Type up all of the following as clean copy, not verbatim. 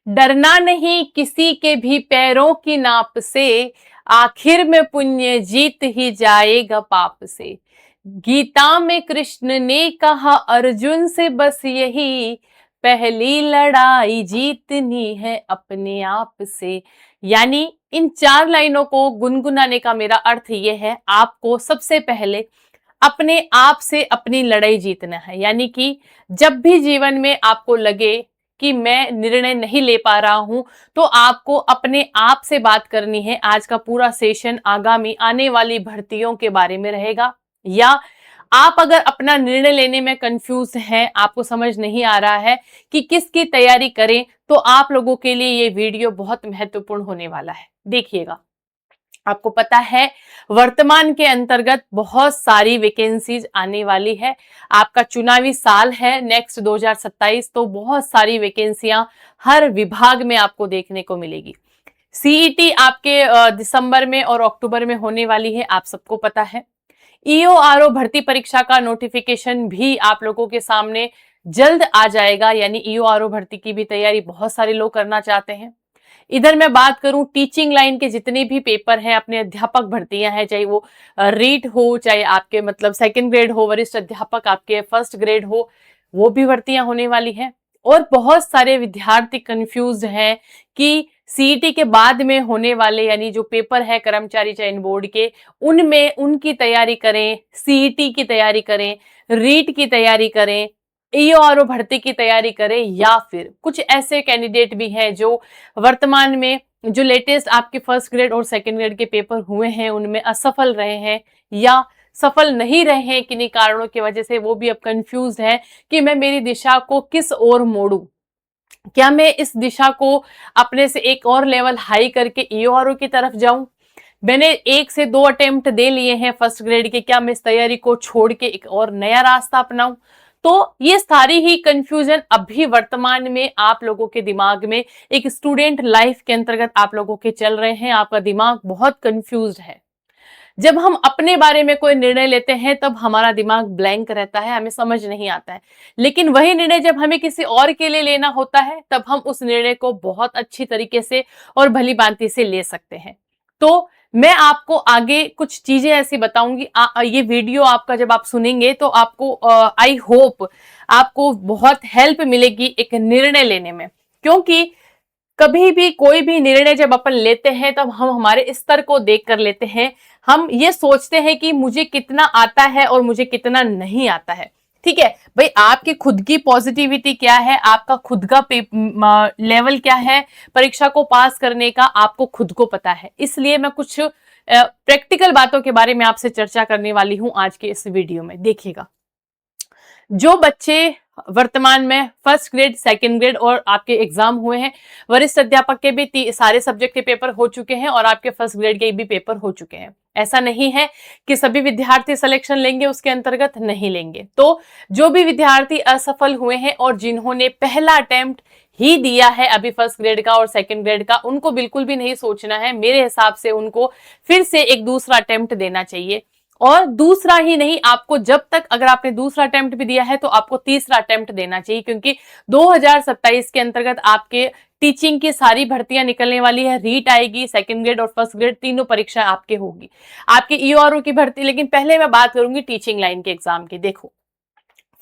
डरना नहीं किसी के भी पैरों की नाप से, आखिर में पुण्य जीत ही जाएगा पाप से। गीता में कृष्ण ने कहा अर्जुन से बस यही, पहली लड़ाई जीतनी है अपने आप से। यानी इन 4 लाइनों को गुनगुनाने का मेरा अर्थ ये है, आपको सबसे पहले अपने आप से अपनी लड़ाई जीतना है। यानी कि जब भी जीवन में आपको लगे कि मैं निर्णय नहीं ले पा रहा हूं, तो आपको अपने आप से बात करनी है। आज का पूरा सेशन आगामी आने वाली भर्तियों के बारे में रहेगा। या आप अगर अपना निर्णय लेने में कंफ्यूज हैं, आपको समझ नहीं आ रहा है कि किसकी तैयारी करें, तो आप लोगों के लिए ये वीडियो बहुत महत्वपूर्ण होने वाला है। देखिएगा, आपको पता है वर्तमान के अंतर्गत बहुत सारी वैकेंसीज आने वाली है। आपका चुनावी साल है नेक्स्ट 2027, तो बहुत सारी वैकेंसियां हर विभाग में आपको देखने को मिलेगी। सीईटी आपके दिसंबर में और अक्टूबर में होने वाली है, आप सबको पता है। ईओआरओ भर्ती परीक्षा का नोटिफिकेशन भी आप लोगों के सामने जल्द आ जाएगा। यानी ईओआरओ भर्ती की भी तैयारी बहुत सारे लोग करना चाहते हैं। इधर मैं बात करूं टीचिंग लाइन के जितने भी पेपर हैं, अपने अध्यापक भर्तियां हैं, चाहे वो रीट हो, चाहे आपके मतलब सेकंड ग्रेड हो, वरिष्ठ अध्यापक आपके फर्स्ट ग्रेड हो, वो भी भर्तियां होने वाली हैं। और बहुत सारे विद्यार्थी कंफ्यूज हैं कि सीईटी के बाद में होने वाले यानी जो पेपर है कर्मचारी चयन बोर्ड के, उनमें उनकी तैयारी करें, सीईटी की तैयारी करें, रीट की तैयारी करें, ईओआरओ भर्ती की तैयारी करें, या फिर कुछ ऐसे कैंडिडेट भी हैं जो वर्तमान में जो लेटेस्ट आपके फर्स्ट ग्रेड और सेकंड ग्रेड के पेपर हुए हैं उनमें असफल रहे हैं या सफल नहीं रहे हैं किन्हीं कारणों की वजह से। वो भी अब कंफ्यूज है कि मैं मेरी दिशा को किस ओर मोड़ूं। क्या मैं इस दिशा को अपने से एक और लेवल हाई करके ईओआरओ की तरफ जाऊं? मैंने 1 से 2 अटेम्प्ट दे लिए हैं फर्स्ट ग्रेड के, क्या मैं इस तैयारी को छोड़ के एक और नया रास्ता अपनाऊं? तो ये सारी ही कंफ्यूजन अभी वर्तमान में आप लोगों के दिमाग में एक स्टूडेंट लाइफ के अंतर्गत आप लोगों के चल रहे हैं। आपका दिमाग बहुत कंफ्यूज्ड है। जब हम अपने बारे में कोई निर्णय लेते हैं तब हमारा दिमाग ब्लैंक रहता है, हमें समझ नहीं आता है। लेकिन वही निर्णय जब हमें किसी और के लिए लेना होता है तब हम उस निर्णय को बहुत अच्छी तरीके से और भली भांति से ले सकते हैं। तो मैं आपको आगे कुछ चीजें ऐसी बताऊंगी। ये वीडियो आपका जब आप सुनेंगे तो आपको आई होप आपको बहुत हेल्प मिलेगी एक निर्णय लेने में। क्योंकि कभी भी कोई भी निर्णय जब अपन लेते हैं तब हम हमारे स्तर को देख कर लेते हैं। हम ये सोचते हैं कि मुझे कितना आता है और मुझे कितना नहीं आता है। ठीक है भाई, आपकी खुद की पॉजिटिविटी क्या है, आपका खुद का लेवल क्या है परीक्षा को पास करने का, आपको खुद को पता है। इसलिए मैं कुछ प्रैक्टिकल बातों के बारे में आपसे चर्चा करने वाली हूं आज के इस वीडियो में। देखिएगा, जो बच्चे वर्तमान में फर्स्ट ग्रेड सेकंड ग्रेड और आपके एग्जाम हुए हैं, वरिष्ठ अध्यापक के भी सारे सब्जेक्ट के पेपर हो चुके हैं और आपके फर्स्ट ग्रेड के भी पेपर हो चुके हैं। ऐसा नहीं है कि सभी विद्यार्थी सिलेक्शन लेंगे उसके अंतर्गत नहीं लेंगे। तो जो भी विद्यार्थी असफल हुए हैं और जिन्होंने पहला अटेम्प्ट ही दिया है अभी फर्स्ट ग्रेड का और सेकंड ग्रेड का, उनको बिल्कुल भी नहीं सोचना है। मेरे हिसाब से उनको फिर से एक दूसरा अटेम्प्ट देना चाहिए। और दूसरा ही नहीं, आपको जब तक अगर आपने दूसरा अटेम्प्ट भी दिया है तो आपको तीसरा अटेम्प्ट देना चाहिए। क्योंकि 2027 के अंतर्गत आपके टीचिंग की सारी भर्तियां निकलने वाली है। रीट आएगी, सेकंड ग्रेड और फर्स्ट ग्रेड तीनों परीक्षा आपके होगी, आपके ईओआरओ की भर्ती। लेकिन पहले मैं बात करूंगी टीचिंग लाइन के एग्जाम की। देखो,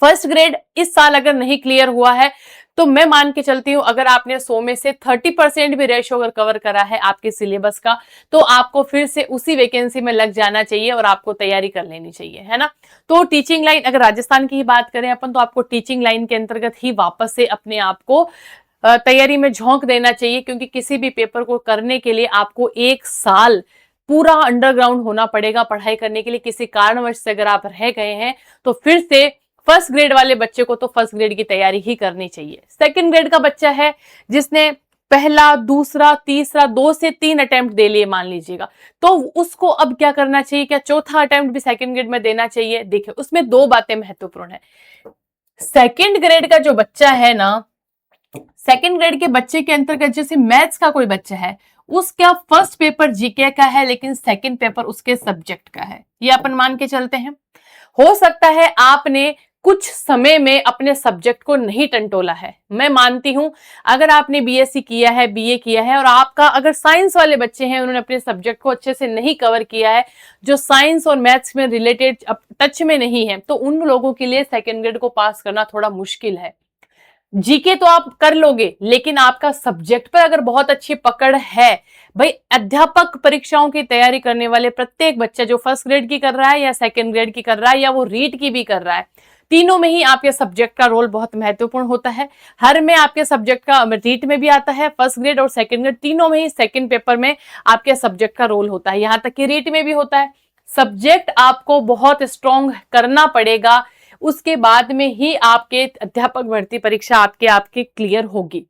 फर्स्ट ग्रेड इस साल अगर नहीं क्लियर हुआ है तो मैं मान के चलती हूं अगर आपने 100 में से 30% भी रेशो अगर कवर करा है आपके सिलेबस का, तो आपको फिर से उसी वैकेंसी में लग जाना चाहिए और आपको तैयारी कर लेनी चाहिए, है ना। तो टीचिंग लाइन, अगर राजस्थान की ही बात करें अपन, तो आपको टीचिंग लाइन के अंतर्गत ही वापस से अपने आप को तैयारी में झोंक देना चाहिए। क्योंकि किसी भी पेपर को करने के लिए आपको 1 साल पूरा अंडरग्राउंड होना पड़ेगा पढ़ाई करने के लिए। किसी कारणवश से अगर आप रह गए हैं तो फिर से फर्स्ट ग्रेड वाले बच्चे को तो फर्स्ट ग्रेड की तैयारी ही करनी चाहिए। सेकंड ग्रेड का बच्चा है जिसने पहला, दूसरा, तीसरा 2 से 3 अटेम्प्ट दे लिए मान लीजिएगा, तो उसको अब क्या करना चाहिए? क्या चौथा अटेम्प्ट भी सेकंड ग्रेड में देना चाहिए? देखिए, उसमें 2 बातें महत्वपूर्ण है। सेकंड ग्रेड का जो बच्चा है ना, सेकंड ग्रेड के बच्चे के अंतर्गत जैसे मैथ्स का कोई बच्चा है, उसका फर्स्ट पेपर जीके का है लेकिन सेकंड पेपर उसके सब्जेक्ट का है, ये अपन मान के चलते हैं। हो सकता है आपने कुछ समय में अपने सब्जेक्ट को नहीं टंटोला है। मैं मानती हूं अगर आपने बीएससी किया है, बीए किया है और आपका अगर साइंस वाले बच्चे हैं, उन्होंने अपने सब्जेक्ट को अच्छे से नहीं कवर किया है, जो साइंस और मैथ्स में रिलेटेड टच में नहीं है, तो उन लोगों के लिए सेकेंड ग्रेड को पास करना थोड़ा मुश्किल है। जीके तो आप कर लोगे, लेकिन आपका सब्जेक्ट पर अगर बहुत अच्छी पकड़ है, भाई अध्यापक परीक्षाओं की तैयारी करने वाले प्रत्येक बच्चा जो फर्स्ट ग्रेड की कर रहा है या सेकंड ग्रेड की कर रहा है या वो रीट की भी कर रहा है, तीनों में ही आपके सब्जेक्ट का रोल बहुत महत्वपूर्ण होता है। हर में आपके सब्जेक्ट का रीट में भी आता है, फर्स्ट ग्रेड और सेकंड ग्रेड तीनों में ही सेकंड पेपर में आपके सब्जेक्ट का रोल होता है, यहां तक कि रीट में भी होता है। सब्जेक्ट आपको बहुत स्ट्रॉन्ग करना पड़ेगा, उसके बाद में ही आपके अध्यापक भर्ती परीक्षा आपके क्लियर होगी।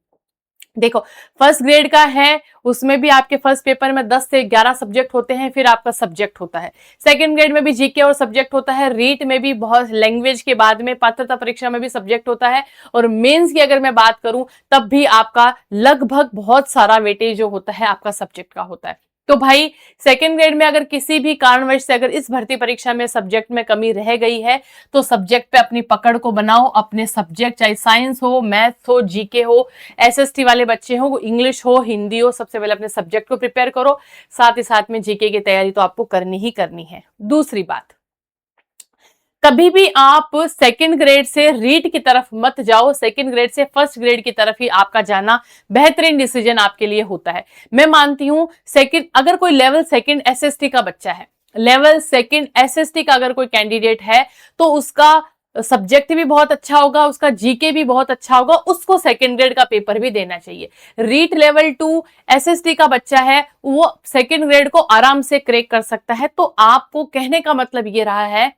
देखो फर्स्ट ग्रेड का है, उसमें भी आपके फर्स्ट पेपर में 10 से 11 सब्जेक्ट होते हैं, फिर आपका सब्जेक्ट होता है। सेकंड ग्रेड में भी जीके और सब्जेक्ट होता है, रीट में भी बहुत, लैंग्वेज के बाद में पात्रता परीक्षा में भी सब्जेक्ट होता है, और मेंस की अगर मैं बात करूं तब भी आपका लगभग बहुत सारा वेटेज जो होता है आपका सब्जेक्ट का होता है। तो भाई सेकंड ग्रेड में अगर किसी भी कारणवश से अगर इस भर्ती परीक्षा में सब्जेक्ट में कमी रह गई है, तो सब्जेक्ट पे अपनी पकड़ को बनाओ। अपने सब्जेक्ट चाहे साइंस हो, मैथ्स हो, जीके हो, एसएसटी वाले बच्चे हो, इंग्लिश हो, हिंदी हो, सबसे पहले अपने सब्जेक्ट को प्रिपेयर करो, साथ ही साथ में जीके की तैयारी तो आपको करनी ही करनी है। दूसरी बात, कभी भी आप सेकंड ग्रेड से रीट की तरफ मत जाओ, सेकंड ग्रेड से फर्स्ट ग्रेड की तरफ ही आपका जाना बेहतरीन डिसीजन आपके लिए होता है। मैं मानती हूं सेकंड, अगर कोई लेवल सेकंड एसएसटी का बच्चा है, लेवल सेकंड एसएसटी का अगर कोई कैंडिडेट है, तो उसका सब्जेक्ट भी बहुत अच्छा होगा, उसका जीके भी बहुत अच्छा होगा, उसको सेकंड ग्रेड का पेपर भी देना चाहिए। रीट लेवल 2 एसएसटी का बच्चा है, वो सेकंड ग्रेड को आराम से क्रैक कर सकता है। तो आपको कहने का मतलब ये रहा है,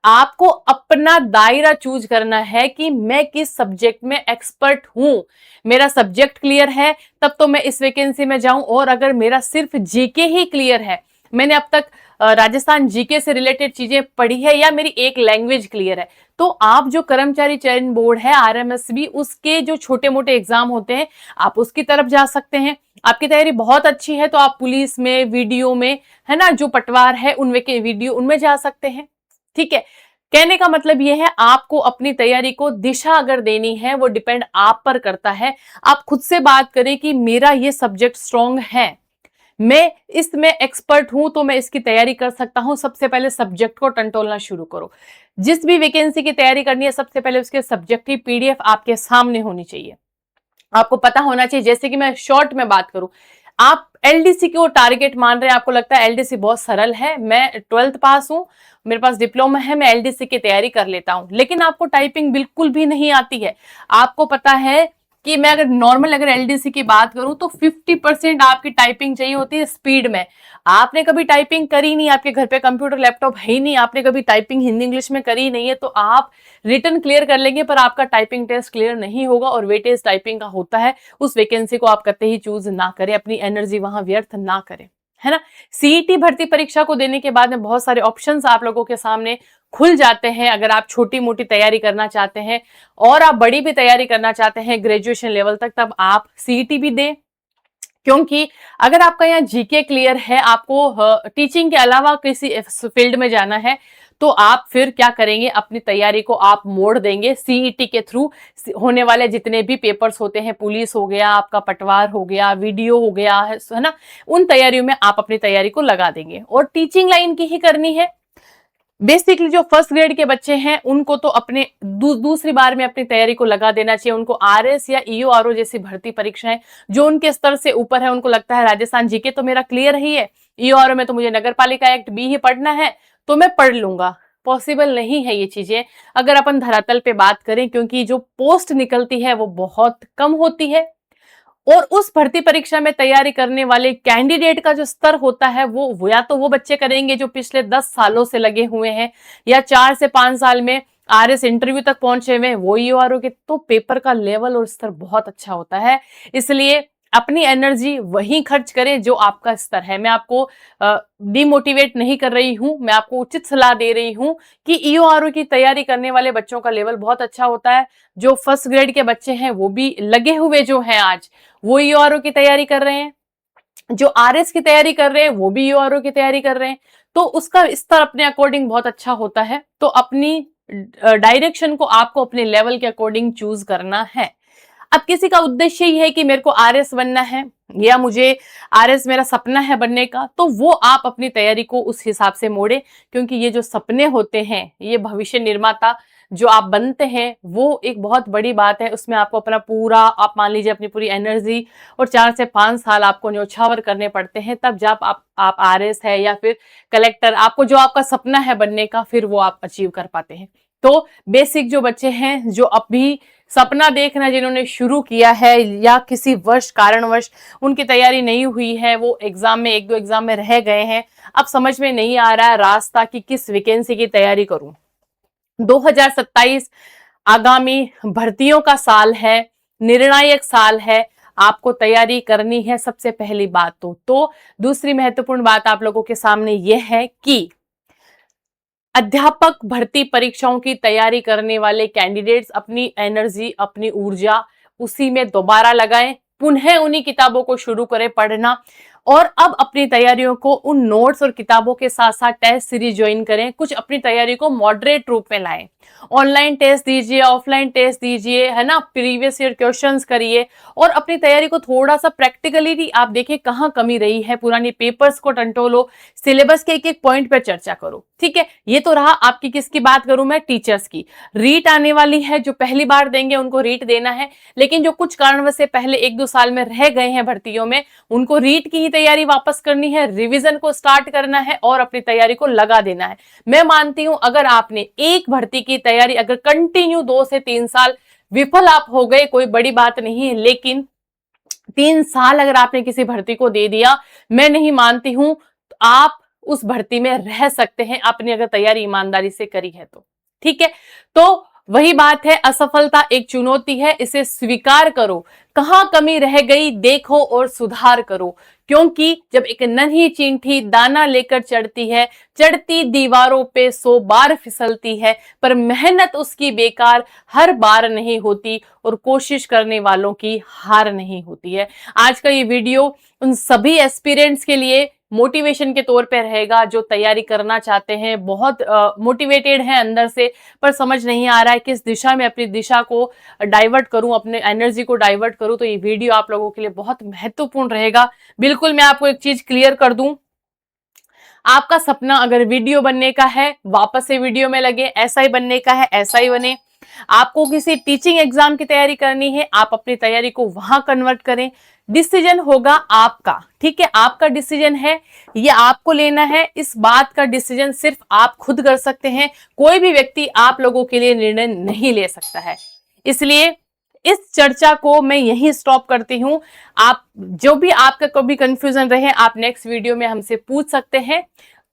आपको अपना दायरा चूज करना है कि मैं किस सब्जेक्ट में एक्सपर्ट हूं। मेरा सब्जेक्ट क्लियर है तब तो मैं इस वैकेंसी में जाऊं, और अगर मेरा सिर्फ जीके ही क्लियर है, मैंने अब तक राजस्थान जीके से रिलेटेड चीजें पढ़ी है, या मेरी एक लैंग्वेज क्लियर है, तो आप जो कर्मचारी चयन बोर्ड है आरएमएसबी, उसके जो छोटे मोटे एग्जाम होते हैं आप उसकी तरफ जा सकते हैं। आपकी तैयारी बहुत अच्छी है तो आप पुलिस में, वीडियो में, है ना, जो पटवार है उनमें के वीडियो, उनमें जा सकते हैं। ठीक है, कहने का मतलब यह है आपको अपनी तैयारी को दिशा अगर देनी है, वो डिपेंड आप पर करता है। आप खुद से बात करें कि मेरा ये सब्जेक्ट स्ट्रांग है, मैं इसमें एक्सपर्ट हूं, तो मैं इसकी तैयारी कर सकता हूं। सबसे पहले सब्जेक्ट को टंटोलना शुरू करो। जिस भी वैकेंसी की तैयारी करनी है, सबसे पहले उसके सब्जेक्ट की पीडीएफ आपके सामने होनी चाहिए, आपको पता होना चाहिए। जैसे कि मैं शॉर्ट में बात करूं, आप एलडीसी को टारगेट मान रहे हैं, आपको लगता है एलडीसी बहुत सरल है, मैं 12th पास हूं, मेरे पास डिप्लोमा है, मैं एलडीसी की तैयारी कर लेता हूं, लेकिन आपको टाइपिंग बिल्कुल भी नहीं आती है। आपको पता है कि मैं अगर नॉर्मल अगर एलडीसी की बात करूं तो 50% आपकी टाइपिंग चाहिए होती है स्पीड में। आपने कभी टाइपिंग करी नहीं, आपके घर पे कंप्यूटर लैपटॉप है ही नहीं, आपने कभी टाइपिंग हिंदी इंग्लिश में करी नहीं है, तो आप रिटन क्लियर कर लेंगे पर आपका टाइपिंग टेस्ट क्लियर नहीं होगा, और वेटेज टाइपिंग का होता है। उस वैकेंसी को आप कतई ही चूज ना करें, अपनी एनर्जी वहां व्यर्थ ना करें, है ना। सीईटी भर्ती परीक्षा को देने के बाद में बहुत सारे ऑप्शंस आप लोगों के सामने खुल जाते हैं। अगर आप छोटी मोटी तैयारी करना चाहते हैं और आप बड़ी भी तैयारी करना चाहते हैं ग्रेजुएशन लेवल तक, तब आप सीईटी भी दें। क्योंकि अगर आपका यहाँ जीके क्लियर है, आपको टीचिंग के अलावा किसी फील्ड में जाना है, तो आप फिर क्या करेंगे, अपनी तैयारी को आप मोड़ देंगे सीईटी के थ्रू होने वाले जितने भी पेपर्स होते हैं, पुलिस हो गया, आपका पटवार हो गया, वीडियो हो गया, है ना, उन तैयारियों में आप अपनी तैयारी को लगा देंगे और टीचिंग लाइन की ही करनी है। बेसिकली जो फर्स्ट ग्रेड के बच्चे हैं उनको तो अपने दूसरी बार में अपनी तैयारी को लगा देना चाहिए। उनको आरएस या ईओआरओ जैसी भर्ती परीक्षाएं जो उनके स्तर से ऊपर है, उनको लगता है राजस्थान जीके तो मेरा क्लियर ही है, ईओआरओ में तो मुझे नगर पालिका एक्ट बी ही पढ़ना है, तो मैं पढ़ लूंगा। पॉसिबल नहीं है ये चीजें अगर अपन धरातल पे बात करें, क्योंकि जो पोस्ट निकलती है वो बहुत कम होती है, और उस भर्ती परीक्षा में तैयारी करने वाले कैंडिडेट का जो स्तर होता है वो या तो वो बच्चे करेंगे जो पिछले 10 सालों से लगे हुए हैं, या 4 से 5 साल में आरएस इंटरव्यू तक पहुंचे हुए, वो ईओआरओ के, तो पेपर का लेवल और स्तर बहुत अच्छा होता है। इसलिए अपनी एनर्जी वहीं खर्च करें जो आपका स्तर है। मैं आपको डिमोटिवेट नहीं कर रही हूं, मैं आपको उचित सलाह दे रही हूं कि ईओआरओ की तैयारी करने वाले बच्चों का लेवल बहुत अच्छा होता है। जो फर्स्ट ग्रेड के बच्चे हैं वो भी लगे हुए जो हैं आज, वो ईओआरओ की तैयारी कर रहे हैं, जो आरएस की तैयारी कर रहे हैं वो भी ईओआरओ की तैयारी कर रहे हैं, तो उसका स्तर अपने अकॉर्डिंग बहुत अच्छा होता है। तो अपनी डायरेक्शन को आपको अपने लेवल के अकॉर्डिंग चूज करना है। अब किसी का उद्देश्य ही है कि मेरे को आरएस बनना है या मुझे आरएस मेरा सपना है बनने का, तो वो आप अपनी तैयारी को उस हिसाब से मोड़े, क्योंकि ये जो सपने होते हैं, ये भविष्य निर्माता जो आप बनते हैं, वो एक बहुत बड़ी बात है। उसमें आपको अपना पूरा, आप मान लीजिए अपनी पूरी एनर्जी और 4 से 5 साल आपको न्योछावर करने पड़ते हैं, तब जब आप आरएस है या फिर कलेक्टर, आपको जो आपका सपना है बनने का, फिर वो आप अचीव कर पाते हैं। तो बेसिक जो बच्चे हैं, जो अभी सपना देखना जिन्होंने शुरू किया है या किसी कारणवश उनकी तैयारी नहीं हुई है, वो एग्जाम में 1-2 एग्जाम में रह गए हैं, अब समझ में नहीं आ रहा है रास्ता कि किस वैकेंसी की तैयारी करूं। 2027 आगामी भर्तियों का साल है, निर्णायक साल है, आपको तैयारी करनी है सबसे पहली बात तो दूसरी महत्वपूर्ण बात आप लोगों के सामने यह है कि अध्यापक भर्ती परीक्षाओं की तैयारी करने वाले कैंडिडेट्स अपनी एनर्जी, अपनी ऊर्जा उसी में दोबारा लगाएं, पुनः उन्हीं किताबों को शुरू करें पढ़ना, और अब अपनी तैयारियों को उन नोट्स और किताबों के साथ साथ टेस्ट सीरीज ज्वाइन करें। कुछ अपनी तैयारी को मॉडरेट रूप में लाएं, ऑनलाइन टेस्ट दीजिए, ऑफलाइन टेस्ट दीजिए, है ना, प्रीवियस ईयर क्वेश्चंस करिए, और अपनी तैयारी को थोड़ा सा प्रैक्टिकली आप देखिए कहाँ कमी रही है, पुरानी पेपर्स को टंटोलो, सिलेबस के एक पॉइंट पर चर्चा करो। ठीक है, ये तो रहा आपकी, किसकी बात करूं मैं, टीचर्स की। रीट आने वाली है, जो पहली बार देंगे उनको रीट देना है, लेकिन जो कुछ कारणवश से पहले 1-2 साल में रह गए हैं भर्तियों में, उनको रीट की ही तैयारी वापस करनी है, रिवीजन को स्टार्ट करना है और अपनी तैयारी को लगा देना है। मैं मानती हूं अगर आपने एक भर्ती की तैयारी अगर कंटिन्यू 2 से 3 साल, विफल आप हो गए कोई बड़ी बात नहीं है, लेकिन 3 साल अगर आपने किसी भर्ती को दे दिया, मैं नहीं मानती हूं आप उस भर्ती में रह सकते हैं, आपने अगर तैयारी ईमानदारी से करी है तो। ठीक है, तो वही बात है, असफलता एक चुनौती है, इसे स्वीकार करो, कहां कमी रह गई देखो और सुधार करो, क्योंकि जब एक नन्ही चींटी दाना लेकर चढ़ती है, चढ़ती दीवारों पे 100 बार फिसलती है, पर मेहनत उसकी बेकार हर बार नहीं होती, और कोशिश करने वालों की हार नहीं होती है। आज का ये वीडियो उन सभी एस्पिरेंट्स के लिए मोटिवेशन के तौर पे रहेगा जो तैयारी करना चाहते हैं, बहुत मोटिवेटेड हैं अंदर से, पर समझ नहीं आ रहा है किस दिशा में अपनी दिशा को डाइवर्ट करूं, अपने एनर्जी को डाइवर्ट करूं, तो ये वीडियो आप लोगों के लिए बहुत महत्वपूर्ण रहेगा। बिल्कुल, मैं आपको एक चीज क्लियर कर दूं, आपका सपना अगर वीडियो बनने का है, वापस से वीडियो में लगे, एसआई बनने का है, एसआई बने, आपको किसी टीचिंग एग्जाम की तैयारी करनी है, आप अपनी तैयारी को वहां कन्वर्ट करें, डिसीजन होगा आपका। ठीक है, आपका डिसीजन है, ये आपको लेना है, इस बात का डिसीजन सिर्फ आप खुद कर सकते हैं, कोई भी व्यक्ति आप लोगों के लिए निर्णय नहीं ले सकता है। इसलिए इस चर्चा को मैं यहीं स्टॉप करती हूं। आप जो भी आपका कभी कंफ्यूजन रहे, आप नेक्स्ट वीडियो में हमसे पूछ सकते हैं।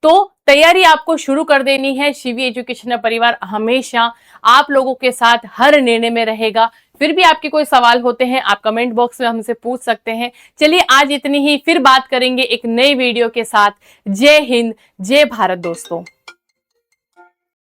तो तैयारी आपको शुरू कर देनी है, शिवी एजुकेशनल परिवार हमेशा आप लोगों के साथ हर निर्णय में रहेगा। फिर भी आपके कोई सवाल होते हैं, आप कमेंट बॉक्स में हमसे पूछ सकते हैं। चलिए आज इतनी ही, फिर बात करेंगे एक नई वीडियो के साथ। जय हिंद, जय भारत दोस्तों।